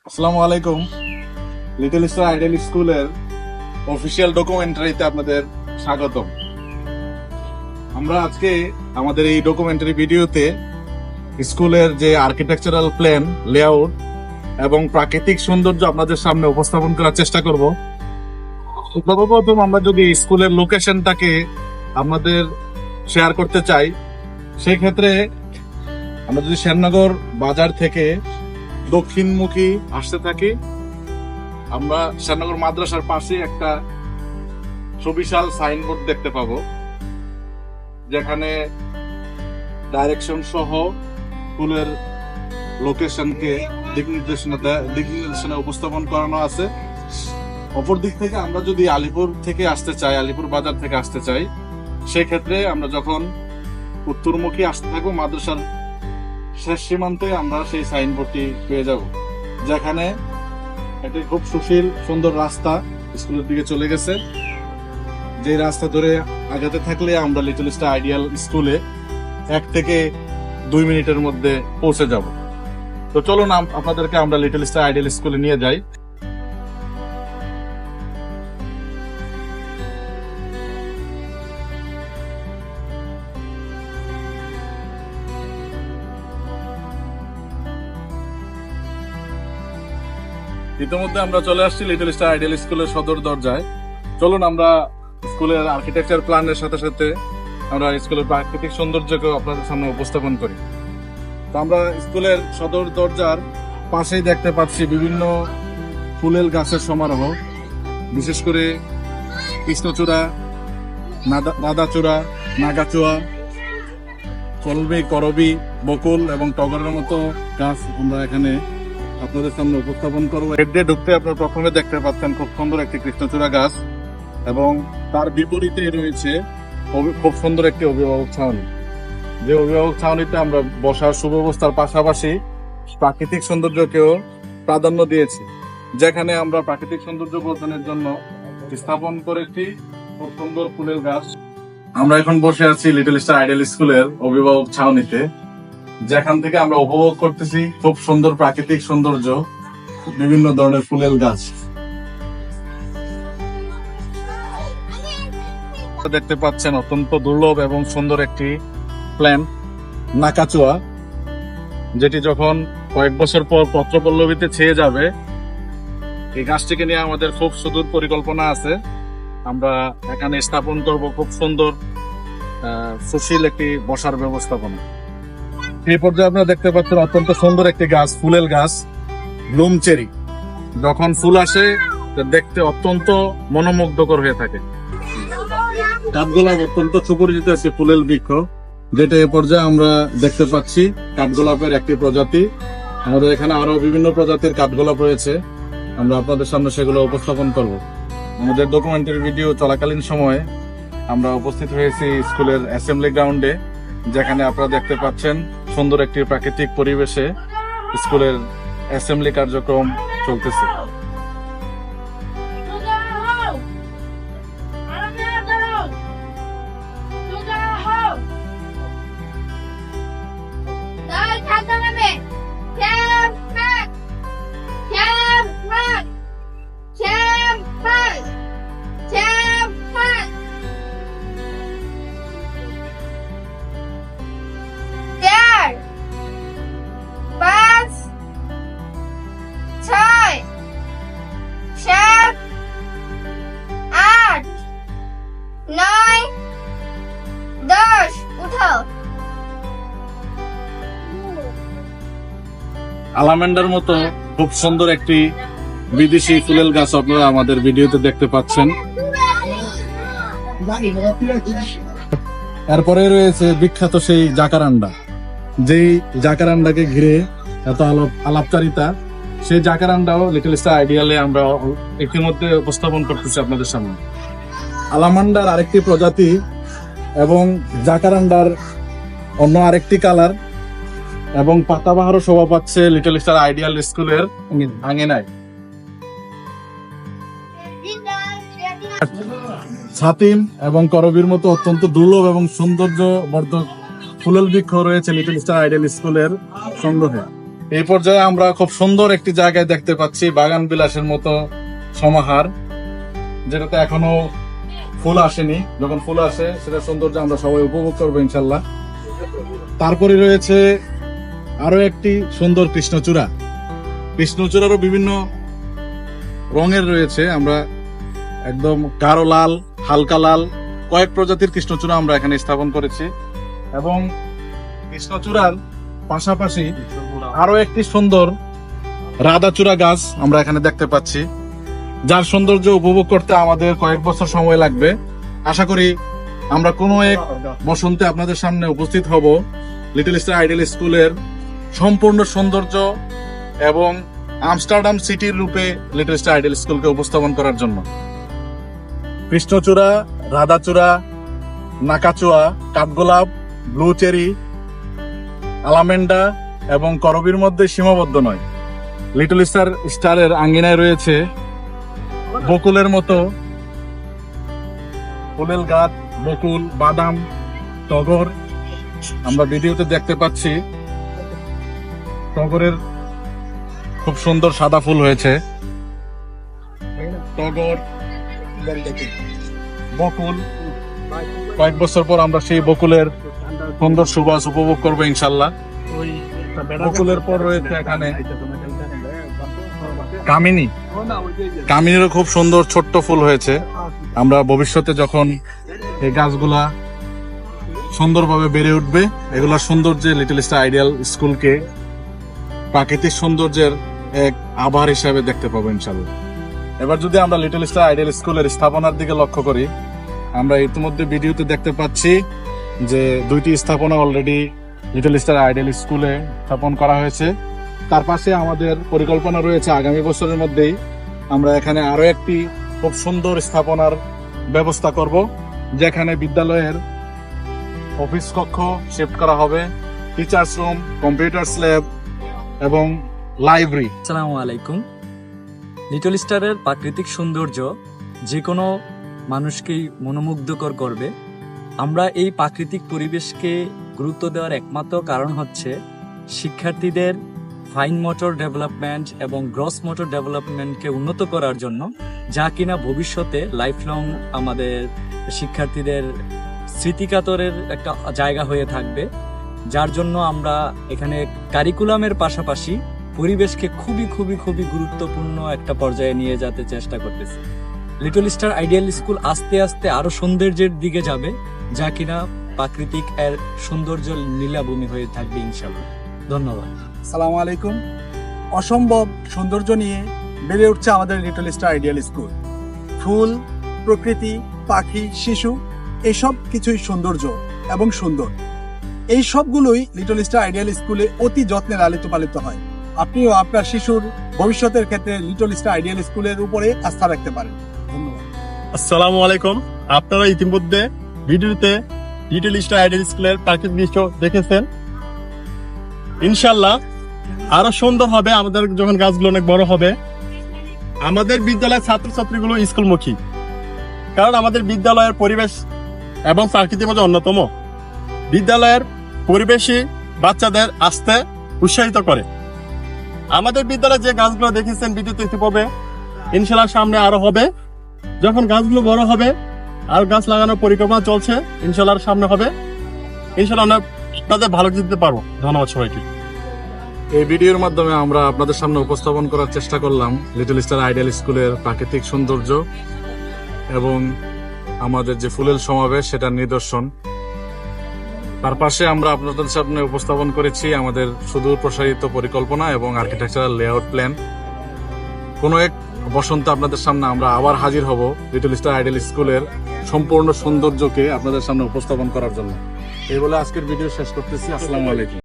আসসালামু আলাইকুম। Little star ideal স্কুলের অফিসিয়াল ডকুমেন্টারিতে আপনাদের স্বাগতম। আমরা আজকে আমাদের এই ডকুমেন্টারি ভিডিওতে স্কুলের যে আর্কিটেকচারাল প্ল্যান, লেআউট এবং প্রাকৃতিক সৌন্দর্য আপনাদের সামনে উপস্থাপন করার চেষ্টা করব। সর্বপ্রথম আমরা যদি স্কুলের লোকেশনটাকে আপনাদের শেয়ার করতে চাই, সেই ক্ষেত্রে আমরা যদি শ্যামনগর বাজার থেকে দক্ষিণমুখী আসতে থাকি, আমরা শ্যামনগর মাদ্রাসার পাশে একটা সুবিশাল সাইনবোর্ড দেখতে পাবো, যেখানে ডাইরেকশন সহ স্কুলের লোকেশনকে দিক নির্দেশনা উপস্থাপন করানো আছে। অপর দিক থেকে আমরা যদি আলিপুর থেকে আসতে চাই, আলিপুর বাজার থেকে আসতে চাই, সেই ক্ষেত্রে আমরা যখন উত্তরমুখী আসতে থাকবো, মাদ্রাসার শেষ সীমান্তে আমরা সেই সাইনবোর্ডটি পেয়ে যাব, যেখানে একটি খুব সুশীল সুন্দর রাস্তা স্কুলের দিকে চলে গেছে। যে রাস্তা ধরে আগাতে থাকলে আমরা লিটল স্টার আইডিয়াল স্কুলে 1 থেকে 2 মিনিটের মধ্যে পৌঁছে যাব। তো চলুন আপনাদেরকে আমরা লিটল স্টার আইডিয়াল স্কুলে নিয়ে যাই। ইতিমধ্যে আমরা চলে আসছি লিটল স্টার আইডিয়াল স্কুলের সদর দরজায়। চলুন আমরা স্কুলের আর্কিটেকচার প্ল্যানের সাথে সাথে আমরা স্কুলের প্রাকৃতিক সৌন্দর্যকেও আপনাদের সামনে উপস্থাপন করি। তো আমরা স্কুলের সদর দরজার পাশেই দেখতে পাচ্ছি বিভিন্ন ফুলেল গাছের সমারোহ, বিশেষ করে কৃষ্ণচূড়া, রাধাচূড়া, নাগাচুয়া, কলমি, করবি, বকুল এবং টগরের মতো গাছ আমরা এখানে আপনাদের সামনে উপস্থাপন করবো। গেট দিয়ে ঢুকতে আপনার প্রথমে দেখতে পাচ্ছেন খুব সুন্দর একটি কৃষ্ণচূড়া গাছ, এবং তার বিপরীতে রয়েছে খুব সুন্দর একটি অভিভাবক ছাউনি। যে অভিভাবক ছাউনিতে আমরা বসার সুব্যবস্থার পাশাপাশি প্রাকৃতিক সৌন্দর্যকেও প্রাধান্য দিয়েছি, যেখানে আমরা প্রাকৃতিক সৌন্দর্য বর্ধনের জন্য স্থাপন করেছি খুব সুন্দর ফুলের গাছ। আমরা এখন বসে আছি লিটল স্টার আইডিয়াল স্কুলের অভিভাবক ছাউনিতে, যেখান থেকে আমরা উপভোগ করতেছি খুব সুন্দর প্রাকৃতিক সৌন্দর্য, বিভিন্ন ধরনের ফুলের গাছ দেখতে পাচ্ছেন। অত্যন্ত দুর্লভ এবং সুন্দর একটি প্ল্যান্ট, নাকাচুয়া, যেটি যখন কয়েক বছর পর পত্রপল্লবীতে ছেয়ে যাবে, এই গাছটিকে নিয়ে আমাদের খুব সুদূর পরিকল্পনা আছে। আমরা এখানে স্থাপন করব খুব সুন্দর সুশীল একটি বসার ব্যবস্থাপনা। এই পর্যায়ে আপনারা দেখতে পাচ্ছেন অত্যন্ত সুন্দর একটি গাছ, ফুলেল গাছ, ব্লুম চেরি। যখন ফুল আসে দেখতে অত্যন্ত মনোমুগ্ধকর হয়ে থাকে। কাঠগোলাপ অত্যন্ত সুপরিচিত একটি ফুলেল বৃক্ষ, যেটা এ পর্যায়ে আমরা দেখতে পাচ্ছি কাঠগোলাপের একটি প্রজাতি। আমাদের এখানে আরো বিভিন্ন প্রজাতির কাঠগোলাপ রয়েছে, আমরা আপনাদের সামনে সেগুলো উপস্থাপন করব। আমাদের ডকুমেন্টারি ভিডিও চলাকালীন সময়ে আমরা উপস্থিত হয়েছি স্কুলের অ্যাসেম্বলি গ্রাউন্ডে, যেখানে আপনারা দেখতে পাচ্ছেন সুন্দর একটি প্রাকৃতিক পরিবেশে স্কুলের অ্যাসেম্বলি কার্যক্রম চলতেছে। আলামেন্ডার মতো খুব সুন্দর একটি বিদেশি ফুলেল গাছ আপনারা আমাদের ভিডিওতে দেখতে পাচ্ছেন। এরপরে রয়েছে বিখ্যাত সেই জাকারান্ডা, যেই জাকারান্ডাকে ঘিরে এত আলাপচারিতা, সেই জাকারান্ডাও লিটল স্টার আইডিয়ালে আমরা ইতিমধ্যে উপস্থাপন করতেছি আপনাদের সামনে। আলামান্ডার আরেকটি প্রজাতি এবং জাকারান্ডার অন্য আরেকটি কালার, এবং পাতাবাহারও শোভা পাচ্ছে লিটল স্টার আইডিয়াল স্কুলের আঙিনায়। ছাতিম এবং করবির মতো অত্যন্ত দুর্লভ এবং সৌন্দর্য বর্ধক ফুলেল বৃক্ষ রয়েছে লিটল স্টার আইডিয়াল স্কুলের সংগ্রহে। এই পর্যায়ে আমরা খুব সুন্দর একটি জায়গায় দেখতে পাচ্ছি বাগান বিলাসের মতো সমাহার, যেটাতে এখনো ফুল আসেনি। যখন ফুল আসে সেটা সৌন্দর্য আমরা সবাই উপভোগ করবো ইনশাল্লাহ। তারপরে রয়েছে আরো একটি সুন্দর কৃষ্ণচূড়া। কৃষ্ণচূড়ারও বিভিন্ন রঙের রয়েছে, আমরা একদম গাঢ় লাল, হালকা লাল, কয়েক প্রজাতির কৃষ্ণচূড়া আমরা এখানে স্থাপন করেছি। এবং কৃষ্ণচূড়ার পাশাপাশি আরো একটি সুন্দর রাধাচূড়া গাছ আমরা এখানে দেখতে পাচ্ছি, যার সৌন্দর্য উপভোগ করতে আমাদের কয়েক বছর সময় লাগবে। আশা করি আমরা কোনো এক বসন্তে আপনাদের সামনে উপস্থিত হব লিটল স্টার আইডিয়াল স্কুলের সম্পূর্ণ সৌন্দর্য এবং আমস্টারডাম সিটির রূপে লিটল স্টার আইডিয়াল স্কুলকে উপস্থাপন করার জন্য। কৃষ্ণচূড়া, রাধাচূড়া, নাকাচুয়া, কাঠগোলাপ, ব্লু চেরি, আলামেন্ডা এবং করবির মধ্যে সীমাবদ্ধ নয়। লিটল স্টারের আঙ্গিনায় রয়েছে বকুলের মতো ফুলের গাছ, বকুল, বাদাম, টগর। আমরা ভিডিওতে দেখতে পাচ্ছি টগরের খুব সুন্দর সাদা ফুল হয়েছে। টগর, বকুল, কয়েক বছর পর আমরা সেই বকুলের সুন্দর সুবাস উপভোগ করবো ইনশাল্লাহ। বকুলের পর রয়েছে এখানে কামিনী। কামিনীরও খুব সুন্দর ছোট্ট ফুল হয়েছে। আমরা ভবিষ্যতে যখন এই গাছগুলা সুন্দরভাবে বেড়ে উঠবে, এগুলা সৌন্দর্যে লিটল স্টার আইডিয়াল স্কুলকে প্রাকৃতিক সৌন্দর্যের এক আভার হিসাবে দেখতে পাবো ইনশাল্লাহ। এবার যদি আমরা লিটল স্টার আইডিয়াল স্কুলের স্থাপনার দিকে লক্ষ্য করি, আমরা ইতিমধ্যে ভিডিওতে দেখতে পাচ্ছি যে 2টি স্থাপনা অলরেডি লিটল স্টার আইডিয়াল স্কুলে স্থাপন করা হয়েছে। তার পাশে আমাদের পরিকল্পনা রয়েছে আগামী বছরের মধ্যেই আমরা এখানে আরো একটি খুব সুন্দর স্থাপনার ব্যবস্থা করব, যেখানে বিদ্যালয়ের অফিস কক্ষ শিফট করা হবে, টিচার্স রুম, কম্পিউটার ল্যাব এবং লাইব্রেরি। আসসালামু আলাইকুম। লিটল স্টারের প্রাকৃতিক সৌন্দর্য যে কোনো মানুষকেই মনোমুগ্ধকর করবে। আমরা এই প্রাকৃতিক পরিবেশকে গুরুত্ব দেওয়ার একমাত্র কারণ হচ্ছে শিক্ষার্থীদের ফাইন মোটর ডেভেলপমেন্ট এবং গ্রস মোটর ডেভেলপমেন্টকে উন্নত করার জন্য, যা কিনা ভবিষ্যতে লাইফ লং আমাদের শিক্ষার্থীদের স্মৃতিকাতরের একটা জায়গা হয়ে থাকবে। যার জন্য আমরা এখানে কারিকুলামের পাশাপাশি পরিবেশকে খুবই খুবই খুবই গুরুত্বপূর্ণ একটা পর্যায়ে নিয়ে যেতে চেষ্টা করতেছি। লিটল স্টার আইডিয়াল স্কুল আস্তে আস্তে আরো সৌন্দর্যের দিকে যাবে, যা কিনা প্রাকৃতিক এর সৌন্দর্য নীলাভূমি হয়ে থাকবে ইনশাআল্লাহ। ধন্যবাদ। আসসালামু আলাইকুম। অসম্ভব সৌন্দর্য নিয়ে বেড়ে উঠছে আমাদের লিটল স্টার আইডিয়াল স্কুল। ফুল, প্রকৃতি, পাখি, শিশু, এসব কিছুই সৌন্দর্য এবং সুন্দর। এই সবগুলোই লিটল স্টার আইডিয়াল স্কুলে অতি যত্নে লালিত পালিত হয়। আপনিও আপনার শিশুর ভবিষ্যতের ক্ষেত্রে লিটল স্টার আইডিয়াল স্কুলের উপরে আস্থা রাখতে পারেন। ধন্যবাদ। আসসালামু আলাইকুম। আপনারা ইতিমধ্যে ভিডিওতে লিটল স্টার আইডিয়াল স্কুলের প্রাকৃতিক দৃশ্য দেখেছেন। ইনশাল্লাহ আরো সুন্দর হবে আমাদের যখন গাছগুলো অনেক বড় হবে। আমাদের বিদ্যালয়ের ছাত্রছাত্রীগুলো স্কুলমুখী, কারণ আমাদের বিদ্যালয়ের পরিবেশ এবং প্রাকৃতিক মধ্যে অন্যতম। বিদ্যালয়ের পরিবেশই বাচ্চাদের আসতে উৎসাহিত করে। আমাদের বিদ্যালয়ে যে গাছগুলো দেখেছেন ভিডিওতে ইতিপূর্বে, ইনশাল্লাহ সামনে আরো হবে। যখন গাছগুলো বড় হবে আর গাছ লাগানোর পরিকল্পনা চলছে, ইনশাল্লাহ সামনে হবে। ইনশাল্লাহ আমরা আপনাদের ভালো দিতে পারবো। ধন্যবাদ সবাইকে। এই ভিডিওর মাধ্যমে আমরা আপনাদের সামনে উপস্থাপন করার চেষ্টা করলাম লিটল স্টার আইডিয়াল স্কুলের প্রাকৃতিক সৌন্দর্য এবং আমাদের যে ফুলের সমাবেশ সেটার নিদর্শন। তার পাশে আমরা আপনাদের সামনে উপস্থাপন করেছি আমাদের সুদূর প্রসারিত পরিকল্পনা এবং আর্কিটেকচারাল লেআউট প্ল্যান। কোনো এক বসন্তে আপনাদের সামনে আমরা আবার হাজির হব লিটল স্টার আইডিয়াল স্কুলের সম্পূর্ণ সৌন্দর্যকে আপনাদের সামনে উপস্থাপন করার জন্য। এই বলে আজকের ভিডিও শেষ করতেছি। আসসালামু আলাইকুম।